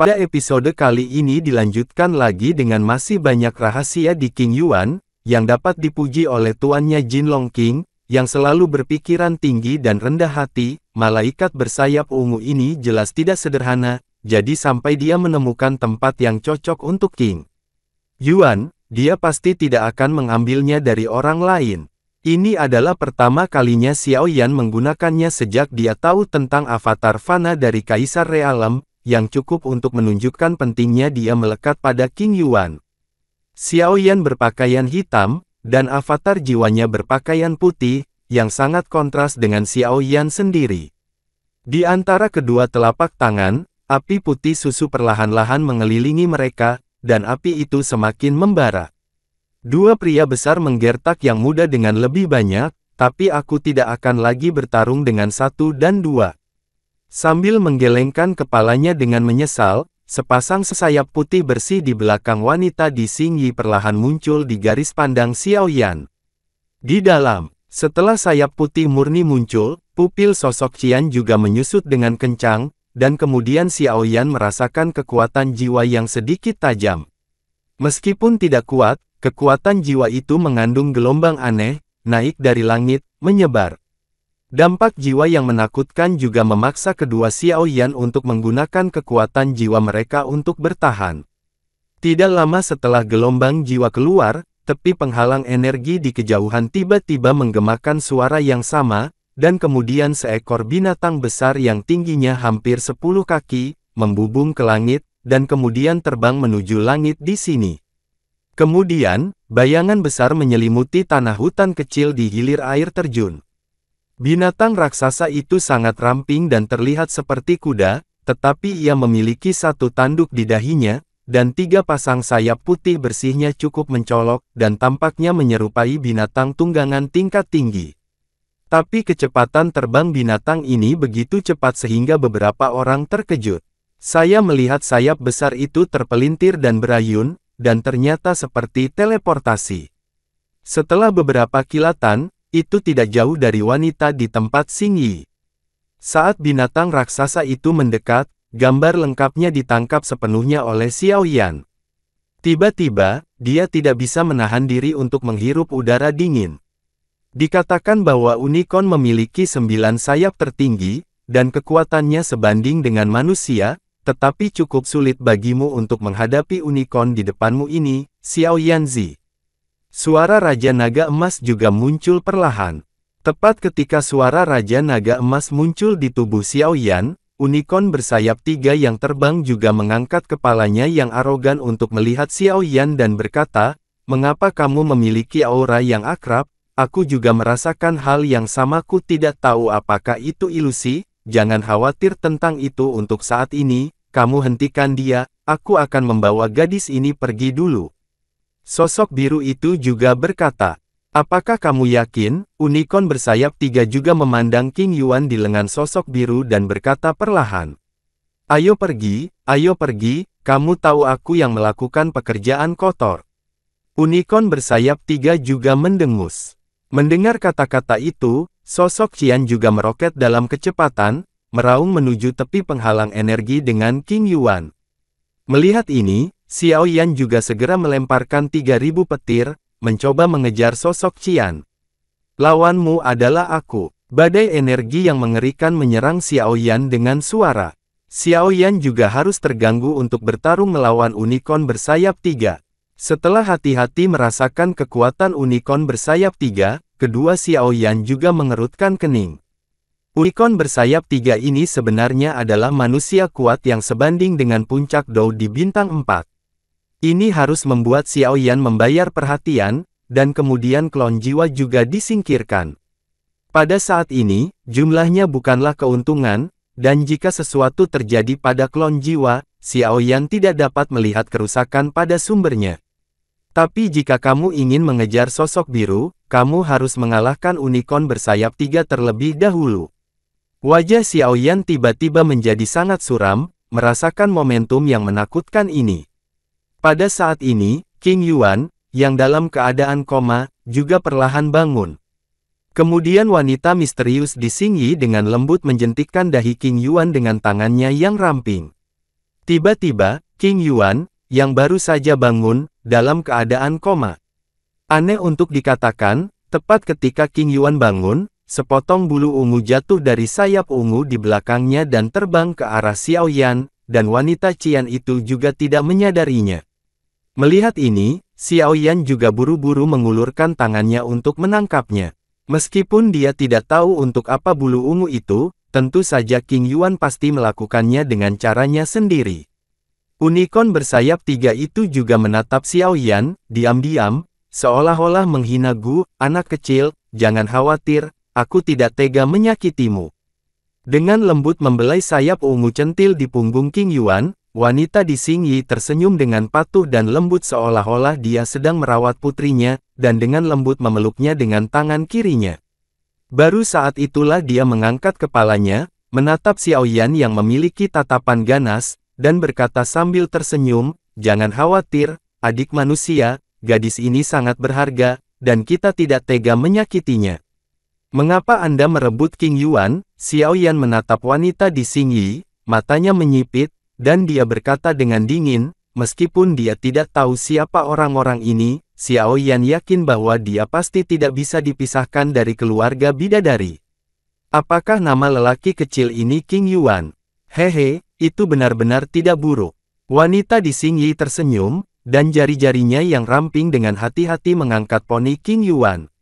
Pada episode kali ini dilanjutkan lagi dengan masih banyak rahasia di King Yuan, yang dapat dipuji oleh tuannya Jinlong King, yang selalu berpikiran tinggi dan rendah hati. Malaikat bersayap ungu ini jelas tidak sederhana, jadi sampai dia menemukan tempat yang cocok untuk King Yuan, dia pasti tidak akan mengambilnya dari orang lain. Ini adalah pertama kalinya Xiao Yan menggunakannya sejak dia tahu tentang avatar fana dari Kaisar Realem, yang cukup untuk menunjukkan pentingnya dia melekat pada King Yuan. Xiao Yan berpakaian hitam, dan avatar jiwanya berpakaian putih, yang sangat kontras dengan Xiao Yan sendiri. Di antara kedua telapak tangan, api putih susu perlahan-lahan mengelilingi mereka, dan api itu semakin membara. Dua pria besar menggertak yang muda dengan lebih banyak, tapi aku tidak akan lagi bertarung dengan satu dan dua. Sambil menggelengkan kepalanya dengan menyesal, sepasang sayap putih bersih di belakang wanita di Xingyi perlahan muncul di garis pandang Xiao Yan. Di dalam, setelah sayap putih murni muncul, pupil sosok Qian juga menyusut dengan kencang, dan kemudian Xiao Yan merasakan kekuatan jiwa yang sedikit tajam. Meskipun tidak kuat, kekuatan jiwa itu mengandung gelombang aneh, naik dari langit, menyebar. Dampak jiwa yang menakutkan juga memaksa kedua Xiao Yan untuk menggunakan kekuatan jiwa mereka untuk bertahan. Tidak lama setelah gelombang jiwa keluar, tepi penghalang energi di kejauhan tiba-tiba menggemakan suara yang sama, dan kemudian seekor binatang besar yang tingginya hampir 10 kaki, membubung ke langit, dan kemudian terbang menuju langit di sini. Kemudian, bayangan besar menyelimuti tanah hutan kecil di hilir air terjun. Binatang raksasa itu sangat ramping dan terlihat seperti kuda, tetapi ia memiliki satu tanduk di dahinya, dan tiga pasang sayap putih bersihnya cukup mencolok, dan tampaknya menyerupai binatang tunggangan tingkat tinggi. Tapi kecepatan terbang binatang ini begitu cepat sehingga beberapa orang terkejut. Saya melihat sayap besar itu terpelintir dan berayun, dan ternyata seperti teleportasi. Setelah beberapa kilatan, itu tidak jauh dari wanita di tempat Xingyi. Saat binatang raksasa itu mendekat, gambar lengkapnya ditangkap sepenuhnya oleh Xiao Yan. Tiba-tiba, dia tidak bisa menahan diri untuk menghirup udara dingin. Dikatakan bahwa unicorn memiliki 9 sayap tertinggi, dan kekuatannya sebanding dengan manusia, tetapi cukup sulit bagimu untuk menghadapi unicorn di depanmu ini, Xiao Yanzi. Suara Raja Naga Emas juga muncul perlahan. Tepat ketika suara Raja Naga Emas muncul di tubuh Xiao Yan, unicorn bersayap 3 yang terbang juga mengangkat kepalanya yang arogan untuk melihat Xiao Yan dan berkata, "Mengapa kamu memiliki aura yang akrab? Aku juga merasakan hal yang sama. Ku tidak tahu apakah itu ilusi. Jangan khawatir tentang itu untuk saat ini, kamu hentikan dia, aku akan membawa gadis ini pergi dulu." Sosok biru itu juga berkata, "Apakah kamu yakin?" Unicorn bersayap 3 juga memandang King Yuan di lengan sosok biru dan berkata perlahan, ayo pergi, kamu tahu aku yang melakukan pekerjaan kotor." Unicorn bersayap 3 juga mendengus. Mendengar kata-kata itu, sosok Qian juga meroket dalam kecepatan, meraung menuju tepi penghalang energi dengan King Yuan. Melihat ini, Xiao Yan juga segera melemparkan 3.000 petir, mencoba mengejar sosok Qian. "Lawanmu adalah aku." Badai energi yang mengerikan menyerang Xiao Yan dengan suara. Xiao Yan juga harus terganggu untuk bertarung melawan unicorn bersayap 3. Setelah hati-hati merasakan kekuatan unicorn bersayap 3, kedua Xiao Yan juga mengerutkan kening. Unicorn bersayap 3 ini sebenarnya adalah manusia kuat yang sebanding dengan puncak Dou di bintang 4. Ini harus membuat Xiao Yan membayar perhatian, dan kemudian klon jiwa juga disingkirkan. Pada saat ini, jumlahnya bukanlah keuntungan, dan jika sesuatu terjadi pada klon jiwa, Xiao Yan tidak dapat melihat kerusakan pada sumbernya. Tapi jika kamu ingin mengejar sosok biru, kamu harus mengalahkan unicorn bersayap 3 terlebih dahulu. Wajah Xiao Yan tiba-tiba menjadi sangat suram, merasakan momentum yang menakutkan ini. Pada saat ini, King Yuan, yang dalam keadaan koma, juga perlahan bangun. Kemudian wanita misterius di Xingyi dengan lembut menjentikkan dahi King Yuan dengan tangannya yang ramping. Tiba-tiba, King Yuan, yang baru saja bangun, dalam keadaan koma. Aneh untuk dikatakan, tepat ketika King Yuan bangun, sepotong bulu ungu jatuh dari sayap ungu di belakangnya dan terbang ke arah Xiao Yan, dan wanita Qian itu juga tidak menyadarinya. Melihat ini, Xiao Yan juga buru-buru mengulurkan tangannya untuk menangkapnya. Meskipun dia tidak tahu untuk apa bulu ungu itu, tentu saja King Yuan pasti melakukannya dengan caranya sendiri. Unicorn bersayap 3 itu juga menatap Xiao Yan, diam-diam, seolah-olah menghina Gu, anak kecil, jangan khawatir, aku tidak tega menyakitimu. Dengan lembut membelai sayap ungu centil di punggung King Yuan, wanita di Xing Yi tersenyum dengan patuh dan lembut seolah-olah dia sedang merawat putrinya, dan dengan lembut memeluknya dengan tangan kirinya. Baru saat itulah dia mengangkat kepalanya, menatap Xiao Yan yang memiliki tatapan ganas, dan berkata sambil tersenyum, jangan khawatir, adik manusia, gadis ini sangat berharga, dan kita tidak tega menyakitinya. Mengapa Anda merebut King Yuan? Xiao Yan menatap wanita di Xing Yi, matanya menyipit, dan dia berkata dengan dingin, meskipun dia tidak tahu siapa orang-orang ini, Xiao Yan yakin bahwa dia pasti tidak bisa dipisahkan dari keluarga bidadari. Apakah nama lelaki kecil ini King Yuan? Hehe, itu benar-benar tidak buruk. Wanita di Xing Yi tersenyum, dan jari-jarinya yang ramping dengan hati-hati mengangkat poni King Yuan.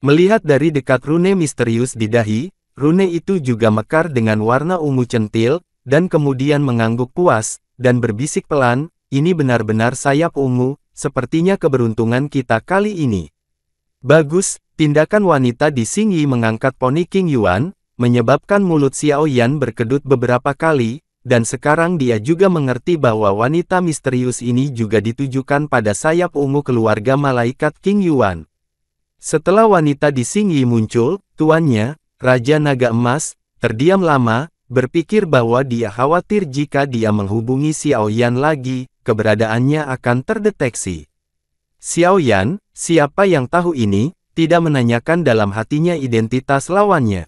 Melihat dari dekat rune misterius di dahi, rune itu juga mekar dengan warna ungu centil, dan kemudian mengangguk puas, dan berbisik pelan, ini benar-benar sayap ungu, sepertinya keberuntungan kita kali ini. Bagus, tindakan wanita di Xing Yi mengangkat poni King Yuan, menyebabkan mulut Xiao Yan berkedut beberapa kali, dan sekarang dia juga mengerti bahwa wanita misterius ini juga ditujukan pada sayap ungu keluarga malaikat King Yuan. Setelah wanita di Xing Yi muncul, tuannya, Raja Naga Emas, terdiam lama, berpikir bahwa dia khawatir jika dia menghubungi Xiao Yan lagi, keberadaannya akan terdeteksi. Xiao Yan, siapa yang tahu ini, tidak menanyakan dalam hatinya identitas lawannya.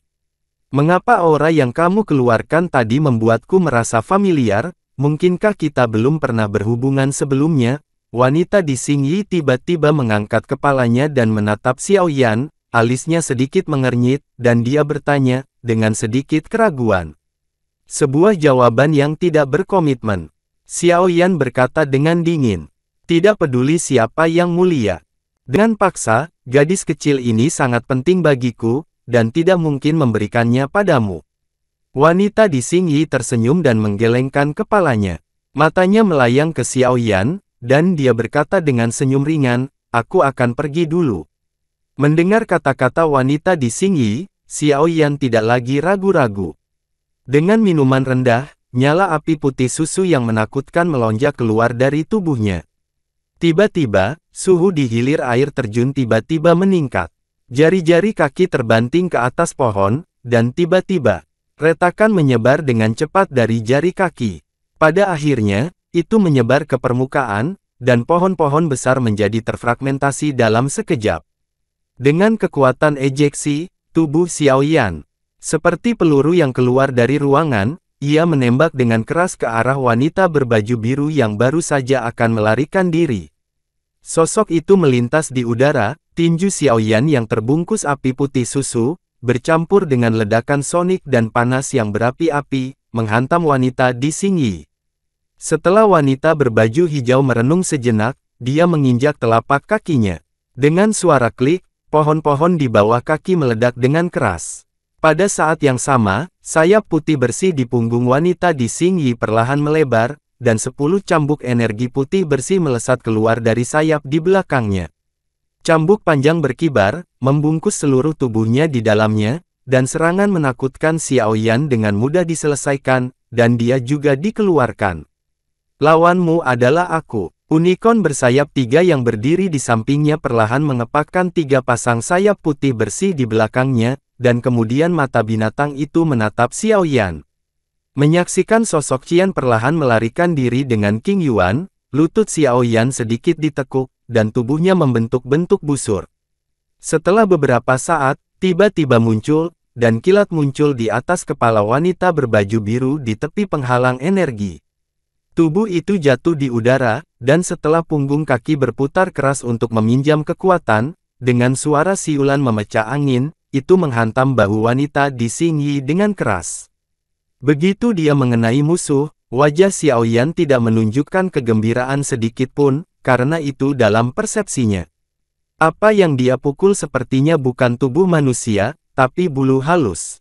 Mengapa aura yang kamu keluarkan tadi membuatku merasa familiar, mungkinkah kita belum pernah berhubungan sebelumnya? Wanita di Xing Yi tiba-tiba mengangkat kepalanya dan menatap Xiao Yan, alisnya sedikit mengernyit, dan dia bertanya, dengan sedikit keraguan. Sebuah jawaban yang tidak berkomitmen. Xiao Yan berkata dengan dingin, tidak peduli siapa yang mulia. Dengan paksa, gadis kecil ini sangat penting bagiku, dan tidak mungkin memberikannya padamu. Wanita di Xing Yi tersenyum dan menggelengkan kepalanya. Matanya melayang ke Xiao Yan, dan dia berkata dengan senyum ringan, aku akan pergi dulu. Mendengar kata-kata wanita di Xing Yi, Xiao Yan tidak lagi ragu-ragu. Dengan minuman rendah, nyala api putih susu yang menakutkan melonjak keluar dari tubuhnya. Tiba-tiba, suhu di hilir air terjun tiba-tiba meningkat. Jari-jari kaki terbanting ke atas pohon, dan tiba-tiba, retakan menyebar dengan cepat dari jari kaki. Pada akhirnya, itu menyebar ke permukaan, dan pohon-pohon besar menjadi terfragmentasi dalam sekejap. Dengan kekuatan ejeksi, tubuh Xiao Yan, seperti peluru yang keluar dari ruangan, ia menembak dengan keras ke arah wanita berbaju biru yang baru saja akan melarikan diri. Sosok itu melintas di udara, tinju Xiao Yan yang terbungkus api putih susu, bercampur dengan ledakan sonik dan panas yang berapi-api, menghantam wanita di Xing Yi. Setelah wanita berbaju hijau merenung sejenak, dia menginjak telapak kakinya. Dengan suara klik, pohon-pohon di bawah kaki meledak dengan keras. Pada saat yang sama, sayap putih bersih di punggung wanita di Xing Yi perlahan melebar, dan 10 cambuk energi putih bersih melesat keluar dari sayap di belakangnya. Cambuk panjang berkibar, membungkus seluruh tubuhnya di dalamnya, dan serangan menakutkan Xiao Yan dengan mudah diselesaikan, dan dia juga dikeluarkan. Lawanmu adalah aku. Unicorn bersayap 3 yang berdiri di sampingnya perlahan mengepakkan 3 pasang sayap putih bersih di belakangnya, dan kemudian mata binatang itu menatap Xiao Yan. Menyaksikan sosok Qian perlahan melarikan diri dengan King Yuan, lutut Xiao Yan sedikit ditekuk, dan tubuhnya membentuk-bentuk busur. Setelah beberapa saat, tiba-tiba muncul, dan kilat muncul di atas kepala wanita berbaju biru di tepi penghalang energi. Tubuh itu jatuh di udara, dan setelah punggung kaki berputar keras untuk meminjam kekuatan, dengan suara siulan memecah angin, itu menghantam bahu wanita di Xing Yi dengan keras. Begitu dia mengenai musuh, wajah Xiao Yan tidak menunjukkan kegembiraan sedikit pun, karena itu dalam persepsinya. Apa yang dia pukul sepertinya bukan tubuh manusia, tapi bulu halus.